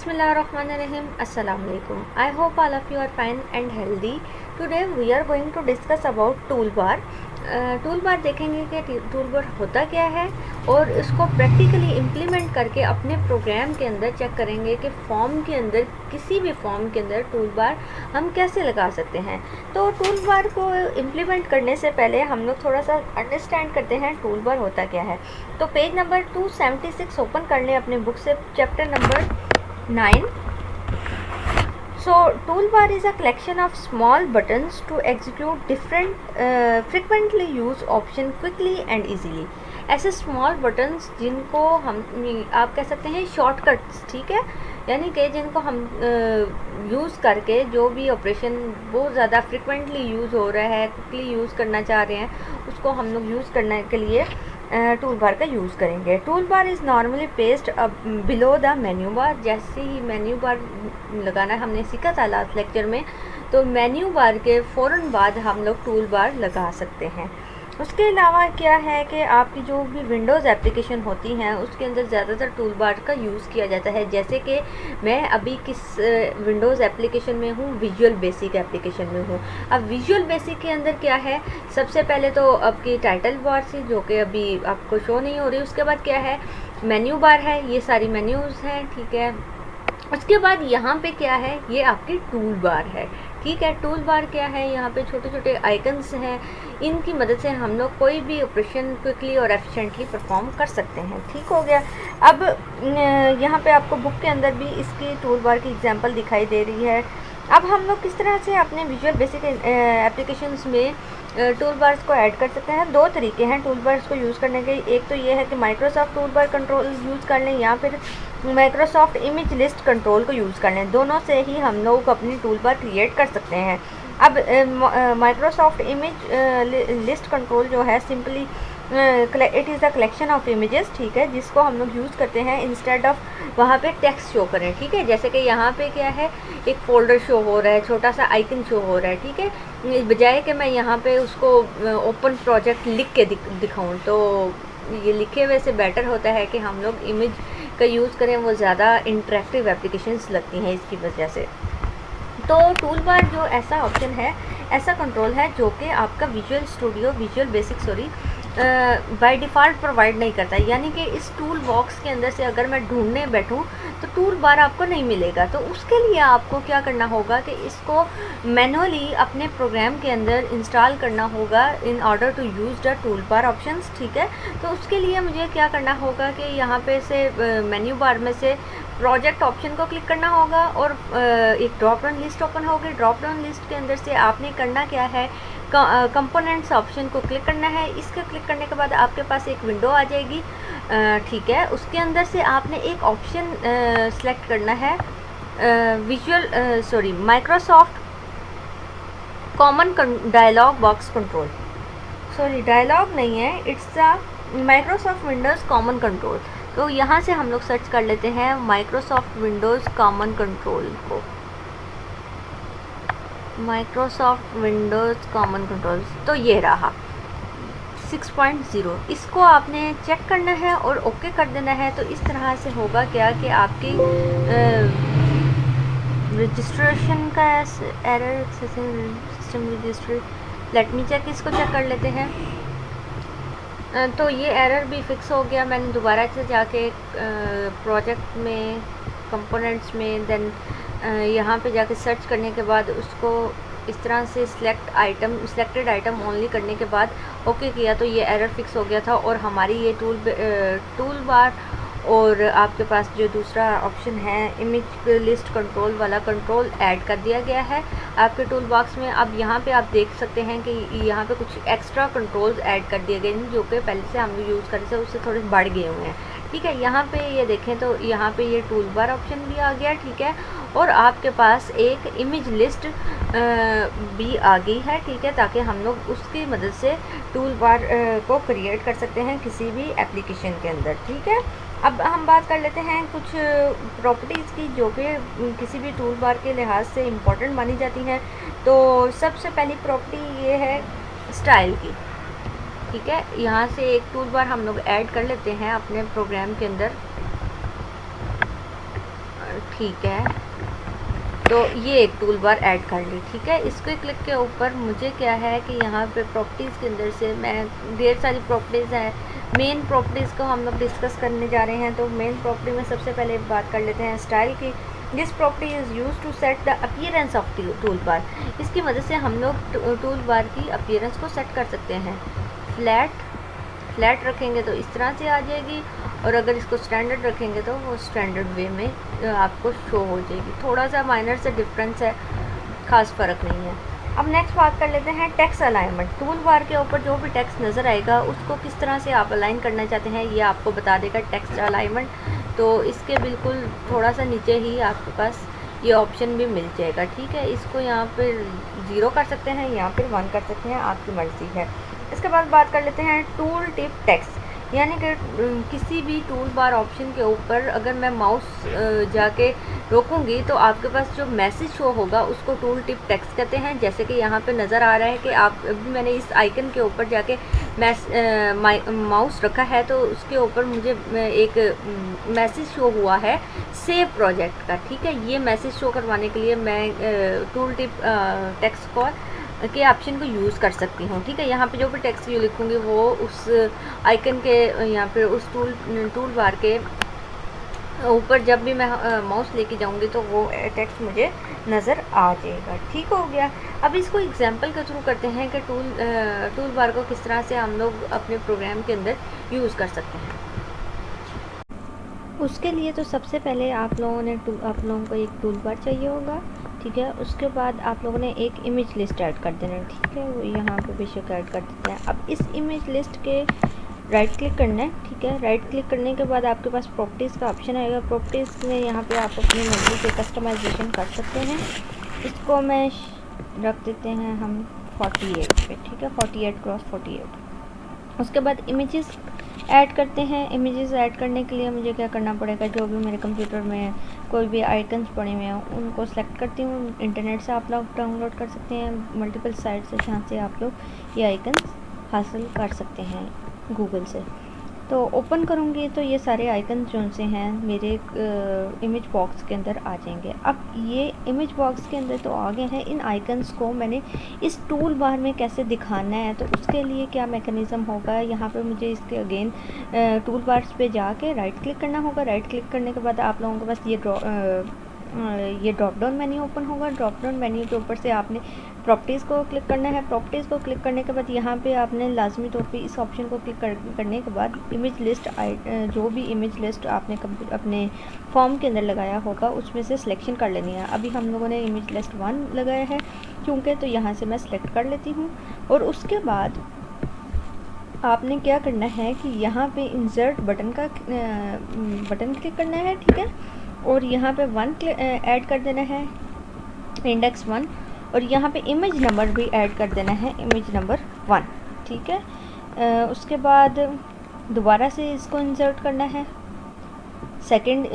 Bismillahirrahmanirrahim. Assalamualaikum. I hope all of you are fine and healthy. Today we are going to discuss about toolbar. Toolbar देखेंगे कि toolbar होता क्या है और इसको प्रैक्टिकली इम्प्लीमेंट करके अपने प्रोग्राम के अंदर चेक करेंगे कि फॉर्म के अंदर किसी भी फॉर्म के अंदर टूलबार हम कैसे लगा सकते हैं। तो टूलबार को इम्प्लीमेंट करने से पहले हम लोग थोड़ा सा अंडरस्टैंड करते हैं टूलबार होता क्या है। तो पेज नंबर 276 ओपन कर लें अपने बुक से, chapter number 9. So toolbar is a collection of small buttons to execute different frequently used option quickly and easily. ऐसे स्मॉल बटन्स जिनको हम आप कह सकते हैं शॉर्टकट्स, ठीक है, यानी कि जिनको हम यूज़ करके जो भी ऑपरेशन बहुत ज़्यादा फ्रिक्वेंटली यूज़ हो रहा है, क्विकली यूज़ करना चाह रहे हैं, उसको हम लोग यूज़ करने के लिए टूल बार का यूज़ करेंगे। Tool bar is normally paste below the menu bar. जैसे ही मेन्यू बार लगाना हमने सीखा था लास्ट लेक्चर में, तो मेन्यू बार के फ़ौरन बाद हम लोग टूल बार लगा सकते हैं। उसके अलावा क्या है कि आपकी जो भी विंडोज़ एप्लीकेशन होती हैं उसके अंदर ज़्यादातर टूल बार का यूज़ किया जाता है। जैसे कि मैं अभी किस विंडोज़ एप्लीकेशन में हूँ, विजुअल बेसिक एप्लीकेशन में हूँ। अब विजुअल बेसिक के अंदर क्या है, सबसे पहले तो आपकी टाइटल बार से जो कि अभी आपको शो नहीं हो रही, उसके बाद क्या है मेन्यू बार है, ये सारी मेन्यूज़ हैं, ठीक है। उसके बाद यहाँ पे क्या है, ये आपकी टूल बार है, ठीक है। टूल बार क्या है, यहाँ पे छोटे छोटे आइकन्स हैं, इनकी मदद से हम लोग कोई भी ऑपरेशन क्विकली और एफिशिएंटली परफॉर्म कर सकते हैं, ठीक हो गया। अब यहाँ पे आपको बुक के अंदर भी इसकी टूल बार की एग्जांपल दिखाई दे रही है। अब हम लोग किस तरह से अपने विजुअल बेसिक एप्लीकेशंस में टूल बार्स को ऐड कर सकते हैं। दो तरीके हैं टूल बार्स को यूज़ करने के। एक तो ये है कि Microsoft tool bar control use कर लें या फिर माइक्रोसॉफ्ट इमेज लिस्ट कंट्रोल को यूज़ कर लें। दोनों से ही हम लोग अपनी टूल बार क्रिएट कर सकते हैं। अब माइक्रोसॉफ्ट इमेज लिस्ट कंट्रोल जो है simply it is a collection of images, ठीक है, जिसको हम लोग यूज़ करते हैं इंस्टेड ऑफ वहाँ पे टेक्स्ट शो करें, ठीक है। जैसे कि यहाँ पे क्या है, एक फ़ोल्डर शो हो रहा है, छोटा सा आइकन शो हो रहा है, ठीक है। बजाय कि मैं यहाँ पे उसको ओपन प्रोजेक्ट लिख के दिखाऊँ, तो ये लिखे हुए से बेटर होता है कि हम लोग इमेज का यूज़ करें, वो ज़्यादा इंटरेक्टिव एप्लीकेशंस लगती हैं इसकी वजह से। तो टूल बार जो ऐसा ऑप्शन है, ऐसा कंट्रोल है जो कि आपका visual basic by default provide नहीं करता। यानी कि इस टूल बॉक्स के अंदर से अगर मैं ढूंढने बैठूं तो टूल बार आपको नहीं मिलेगा। तो उसके लिए आपको क्या करना होगा कि इसको मैनुअली अपने प्रोग्राम के अंदर इंस्टॉल करना होगा in order to use the tool bar options, ठीक है। तो उसके लिए मुझे क्या करना होगा कि यहाँ पे से मेन्यू बार में से प्रोजेक्ट ऑप्शन को क्लिक करना होगा और एक ड्रॉप डाउन लिस्ट ओपन होगी। ड्रॉप डाउन लिस्ट के अंदर से आपने करना क्या है, कंपोनेंट्स ऑप्शन को क्लिक करना है। इसके क्लिक करने के बाद आपके पास एक विंडो आ जाएगी, ठीक है। उसके अंदर से आपने एक ऑप्शन सेलेक्ट करना है, Microsoft common dialog box control, dialog नहीं है, it's a Microsoft Windows common control. तो यहाँ से हम लोग सर्च कर लेते हैं माइक्रोसॉफ्ट विंडोज़ कॉमन कंट्रोल को, माइक्रोसॉफ्ट विंडोज़ कॉमन कंट्रोल्स। तो ये रहा 6.0, इसको आपने चेक करना है और ओके कर देना है। तो इस तरह से होगा क्या कि आपकी रजिस्ट्रेशन का error system registry, let me check, इसको चेक कर लेते हैं। तो ये एरर भी फिक्स हो गया। मैंने दोबारा से जाके प्रोजेक्ट में कंपोनेंट्स में देन यहाँ पे जाके सर्च करने के बाद उसको इस तरह से सिलेक्टेड आइटम ओनली करने के बाद ओके किया, तो ये एरर फिक्स हो गया था और हमारी ये टूल बार और आपके पास जो दूसरा ऑप्शन है इमेज लिस्ट कंट्रोल वाला कंट्रोल ऐड कर दिया गया है आपके टूल बॉक्स में। अब यहाँ पे आप देख सकते हैं कि यहाँ पे कुछ एक्स्ट्रा कंट्रोल्स ऐड कर दिए गए हैं जो कि पहले से हम यूज़ कर रहे थे उससे थोड़े बढ़ गए हुए हैं, ठीक है। यहाँ पे ये देखें तो यहाँ पे ये टूल बार ऑप्शन भी आ गया, ठीक है, और आपके पास एक इमेज लिस्ट भी आ गई है, ठीक है, ताकि हम लोग उसकी मदद से टूल बार को क्रिएट कर सकते हैं किसी भी एप्लीकेशन के अंदर, ठीक है। अब हम बात कर लेते हैं कुछ प्रॉपर्टीज़ की जो कि किसी भी टूल बार के लिहाज से इम्पोर्टेंट मानी जाती हैं। तो सबसे पहली प्रॉपर्टी ये है स्टाइल की, ठीक है। यहाँ से एक टूल बार हम लोग ऐड कर लेते हैं अपने प्रोग्राम के अंदर, ठीक है, तो ये एक टूल बार ऐड कर ली। ठीक है, इसके क्लिक के ऊपर मुझे क्या है कि यहाँ पे प्रॉपर्टीज़ के अंदर से मैं ढेर सारी प्रॉपर्टीज़ हैं, मेन प्रॉपर्टीज़ को हम लोग डिस्कस करने जा रहे हैं। तो मेन प्रॉपर्टी में सबसे पहले बात कर लेते हैं स्टाइल की। This property is use to set the appearance of tool bar. इसकी वजह से हम लोग टूल बार की अपीयरेंस को सेट कर सकते हैं। फ्लैट रखेंगे तो इस तरह से आ जाएगी, और अगर इसको स्टैंडर्ड रखेंगे तो वो स्टैंडर्ड वे में आपको शो हो जाएगी। थोड़ा सा माइनर से डिफरेंस है, खास फ़र्क नहीं है। अब नेक्स्ट बात कर लेते हैं टेक्स्ट अलाइनमेंट। टूल बार के ऊपर जो भी टेक्स्ट नज़र आएगा उसको किस तरह से आप अलाइन करना चाहते हैं ये आपको बता देगा टेक्स्ट अलाइनमेंट। तो इसके बिल्कुल थोड़ा सा नीचे ही आपके पास ये ऑप्शन भी मिल जाएगा। ठीक है, इसको यहाँ पर 0 कर सकते हैं, यहाँ पर 1 कर सकते हैं, आपकी मर्ज़ी है। इसके बाद बात कर लेते हैं टूल टिप टेक्स्ट, यानी कि किसी भी टूल बार ऑप्शन के ऊपर अगर मैं माउस जाके रोकूंगी तो आपके पास जो मैसेज शो होगा उसको टूल टिप टेक्स्ट कहते हैं। जैसे कि यहाँ पे नज़र आ रहा है कि आप अभी मैंने इस आइकन के ऊपर जाके माउस रखा है तो उसके ऊपर मुझे एक मैसेज शो हुआ है सेव प्रोजेक्ट का। ठीक है, ये मैसेज शो करवाने के लिए मैं टूल टिप टेक्स्ट को के ऑप्शन को यूज़ कर सकती हूँ। ठीक है, यहाँ पे जो भी टेक्स्ट यू लिखूँगी वो उस आइकन के यहाँ पे उस टूल बार के ऊपर जब भी मैं माउस लेके जाऊँगी तो वो टेक्स्ट मुझे नज़र आ जाएगा। ठीक हो गया। अब इसको एग्जांपल के थ्रू करते हैं कि टूल बार को किस तरह से हम लोग अपने प्रोग्राम के अंदर यूज़ कर सकते हैं। उसके लिए तो सबसे पहले आप लोगों को एक टूल बार चाहिए होगा। ठीक है, उसके बाद आप लोगों ने एक इमेज लिस्ट ऐड कर देना। ठीक है, वो यहाँ पे बेशक ऐड कर देते हैं। अब इस इमेज लिस्ट के राइट क्लिक करना है। ठीक है, राइट क्लिक करने के बाद आपके पास प्रॉपर्टीज़ का ऑप्शन आएगा। प्रॉपर्टीज़ में यहाँ पे आप अपनी मर्ज़ी से कस्टमाइजेशन कर सकते हैं। इसको मैं रख देते हैं हम 48 पे। ठीक है, 48x48। उसके बाद इमेजेस ऐड करते हैं। इमेजेस ऐड करने के लिए मुझे क्या करना पड़ेगा, जो भी मेरे कंप्यूटर में कोई भी आइकन्स पड़े हुए हैं उनको सेलेक्ट करती हूँ। इंटरनेट से आप लोग डाउनलोड कर सकते हैं, मल्टीपल साइट से जहाँ से आप लोग ये आइकन्स हासिल कर सकते हैं गूगल से। तो ओपन करूँगी तो ये सारे आइकन जो से हैं मेरे इमेज बॉक्स के अंदर आ जाएंगे। अब ये इमेज बॉक्स के अंदर तो आ गए हैं, इन आइकन्स को मैंने इस टूल बार में कैसे दिखाना है तो उसके लिए क्या मैकेनिज़्म होगा। यहाँ पे मुझे इसके अगेन टूल बार्स पे जाके राइट क्लिक करना होगा। राइट क्लिक करने के बाद आप लोगों के पास ये ड्रॉप डाउन मेन्यू ओपन होगा। ड्रॉप डाउन मेन्यू के ऊपर से आपने प्रॉपर्टीज़ को क्लिक करना है। प्रॉपर्टीज़ को क्लिक करने के बाद यहाँ पे आपने लाजमी तौर पे इस ऑप्शन को क्लिक करने के बाद इमेज लिस्ट जो भी इमेज लिस्ट आपने अपने फॉर्म के अंदर लगाया होगा उसमें से सिलेक्शन कर लेनी है। अभी हम लोगों ने इमेज लिस्ट 1 लगाया है क्योंकि, तो यहाँ से मैं सिलेक्ट कर लेती हूँ। और उसके बाद आपने क्या करना है कि यहाँ पे इंसर्ट बटन क्लिक करना है। ठीक है, और यहाँ पे 1 ऐड कर देना है, इंडेक्स 1, और यहाँ पे इमेज नंबर भी ऐड कर देना है, इमेज नंबर 1। ठीक है, उसके बाद दोबारा से इसको इंसर्ट करना है। सेकंड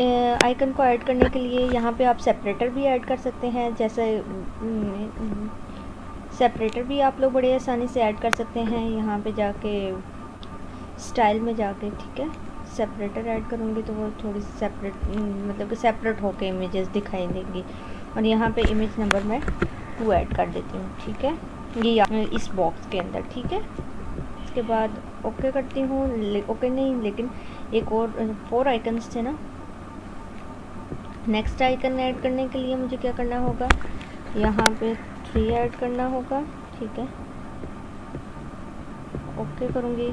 आइकन को ऐड करने के लिए यहाँ पे आप सेपरेटर भी ऐड कर सकते हैं। जैसे सेपरेटर भी आप लोग बड़े आसानी से ऐड कर सकते हैं यहाँ पे जाके स्टाइल में जाके। ठीक है, सेपरेटर ऐड करूँगी तो वो थोड़ी सेपरेट मतलब कि सेपरेट होके इमेजेस दिखाई देंगी। और यहाँ पे इमेज नंबर मैं 2 ऐड कर देती हूँ। ठीक है, ये इस बॉक्स के अंदर। ठीक है, इसके बाद ओके करती हूँ। ओके नहीं, लेकिन एक और 4 आइकन्स थे ना। नेक्स्ट आइकन ऐड करने के लिए मुझे क्या करना होगा, यहाँ पे 3 ऐड करना होगा। ठीक है, ओके करूँगी।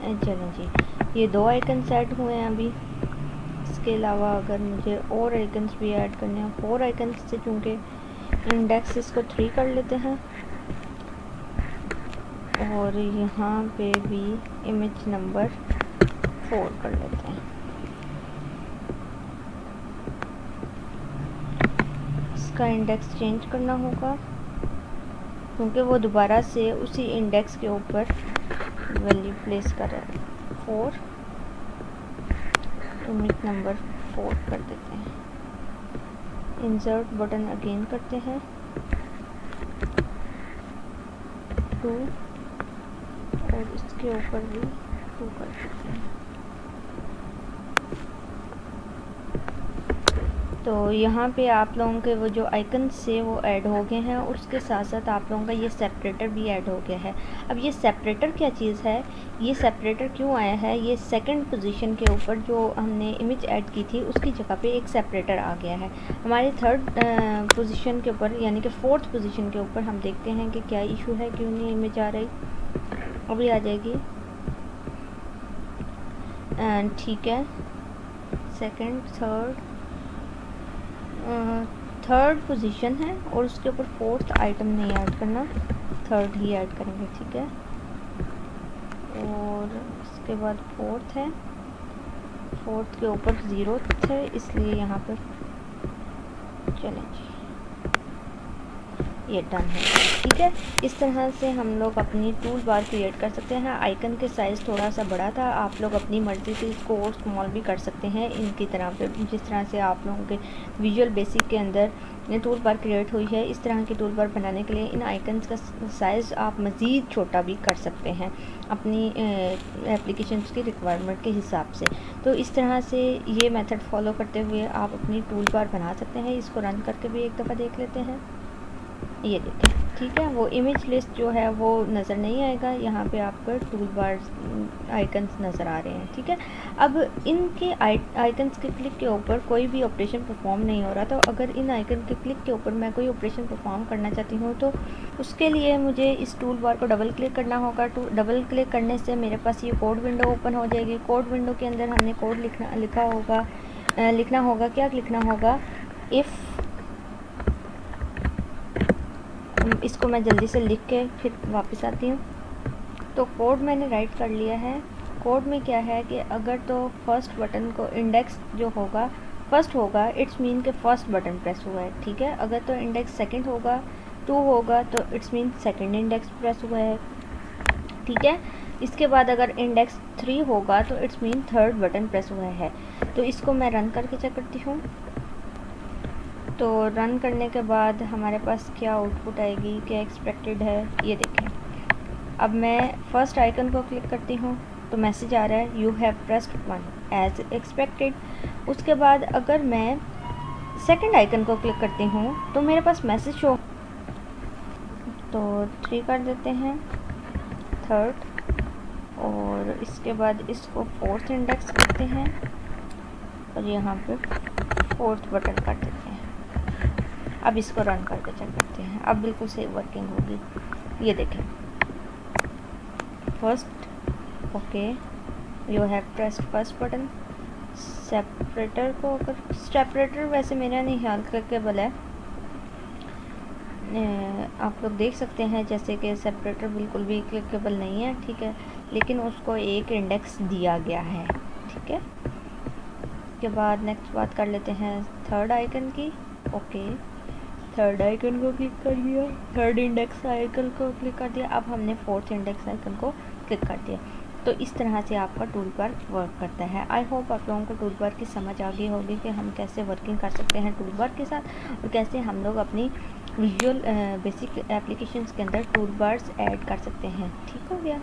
चलें जी, ये 2 आइकन्स ऐड हुए हैं अभी। इसके अलावा अगर मुझे और आइकन्स भी ऐड करने हैं, 4 आइकन्स से चूँकि इंडेक्स इसको 3 कर लेते हैं, और यहाँ पे भी इमेज नंबर 4 कर लेते हैं। इसका इंडेक्स चेंज करना होगा क्योंकि वो दोबारा से उसी इंडेक्स के ऊपर वैल्यू प्लेस कर रहा है। 4 इमेज नंबर 4 कर देते हैं। इंसर्ट बटन अगेन करते हैं, 2, और इसके ऊपर भी 2 कर देते हैं। तो यहाँ पे आप लोगों के वो जो आइकन्स से वो ऐड हो गए हैं, और उसके साथ साथ आप लोगों का ये सेपरेटर भी ऐड हो गया है। अब ये सेपरेटर क्या चीज़ है, ये सेपरेटर क्यों आया है, ये सेकंड पोजीशन के ऊपर जो हमने इमेज ऐड की थी उसकी जगह पे एक सेपरेटर आ गया है। हमारी थर्ड पोजीशन के ऊपर यानी कि फोर्थ पोजीशन के ऊपर हम देखते हैं कि क्या इशू है, क्यों नहीं इमेज आ रही। अभी आ जाएगी, एंड ठीक है। सेकंड थर्ड पोजीशन है और उसके ऊपर फोर्थ आइटम नहीं ऐड करना, थर्ड ही ऐड करेंगे, ठीक है। और इसके बाद फोर्थ है, फोर्थ के ऊपर 0 थे इसलिए यहाँ पर चलें जी, ये डन है, ठीक है। इस तरह से हम लोग अपनी टूल बार क्रिएट कर सकते हैं। आइकन के साइज़ थोड़ा सा बड़ा था, आप लोग अपनी मर्ज़ी से इसको और स्मॉल भी कर सकते हैं इनकी तरह पे, जिस तरह से आप लोगों के विजुअल बेसिक के अंदर ये टूल बार क्रिएट हुई है। इस तरह की टूल बार बनाने के लिए इन आइकन्स का साइज़ आप मज़ीद छोटा भी कर सकते हैं अपनी एप्लीकेशंस की रिक्वायरमेंट के हिसाब से। तो इस तरह से ये मेथड फॉलो करते हुए आप अपनी टूल बार बना सकते हैं। इसको रन करके भी एक दफ़ा देख लेते हैं। ये देखें, ठीक है, वो इमेज लिस्ट जो है वो नज़र नहीं आएगा, यहाँ पे आपको टूल बार आइकन्स नज़र आ रहे हैं, ठीक है। अब इनके आइकन्स के क्लिक के ऊपर कोई भी ऑपरेशन परफॉर्म नहीं हो रहा, तो अगर इन आइकन के क्लिक के ऊपर मैं कोई ऑपरेशन परफॉर्म करना चाहती हूँ तो उसके लिए मुझे इस टूल बार को डबल क्लिक करना होगा। डबल क्लिक करने से मेरे पास ये कोड विंडो ओपन हो जाएगी। कोड विंडो के अंदर हमने कोड लिखना होगा, क्या लिखना होगा, इफ़, इसको मैं जल्दी से लिख के फिर वापस आती हूँ। तो कोड मैंने राइट कर लिया है। कोड में क्या है कि अगर तो फर्स्ट बटन को इंडेक्स जो होगा फर्स्ट होगा, इट्स मीन के फर्स्ट बटन प्रेस हुआ है, ठीक है। अगर तो इंडेक्स सेकंड होगा, 2 होगा, तो it's mean second index press हुआ है, ठीक है। इसके बाद अगर इंडेक्स 3 होगा तो it's mean third button press हुआ है। तो इसको मैं रन करके चेक करती हूँ। तो रन करने के बाद हमारे पास क्या आउटपुट आएगी, क्या एक्सपेक्टेड है, ये देखें। अब मैं फर्स्ट आइकन को क्लिक करती हूँ तो मैसेज आ रहा है, you have pressed 1 as expected. उसके बाद अगर मैं सेकंड आइकन को क्लिक करती हूँ तो मेरे पास मैसेज शो, तो 3 कर देते हैं, थर्ड, और इसके बाद इसको फोर्थ इंडेक्स करते हैं और यहाँ पे फोर्थ बटन कर देते हैं। अब इसको रन करके चेक करते हैं, अब बिल्कुल सही वर्किंग होगी। ये देखें, first, okay, you have pressed first button. Separator को, अगर सेपरेटर वैसे मेरा नहीं ख्याल क्लिकेबल है, आप लोग देख सकते हैं जैसे कि सेपरेटर बिल्कुल भी क्लिकेबल नहीं है, ठीक है, लेकिन उसको एक इंडेक्स दिया गया है, ठीक है। उसके बाद नेक्स्ट बात कर लेते हैं थर्ड आइकन की। ओके, थर्ड आइकन को क्लिक कर दिया, थर्ड इंडेक्स आइकन को क्लिक कर दिया, अब हमने फोर्थ इंडेक्स आइकन को क्लिक कर दिया। तो इस तरह से आपका टूल बार वर्क करता है। आई होप आप लोगों को टूल बार की समझ आ गई होगी कि हम कैसे वर्किंग कर सकते हैं टूल बार के साथ, और कैसे हम लोग अपनी विजुअल बेसिक एप्लीकेशंस के अंदर टूल बार्स ऐड कर सकते हैं। ठीक हो गया।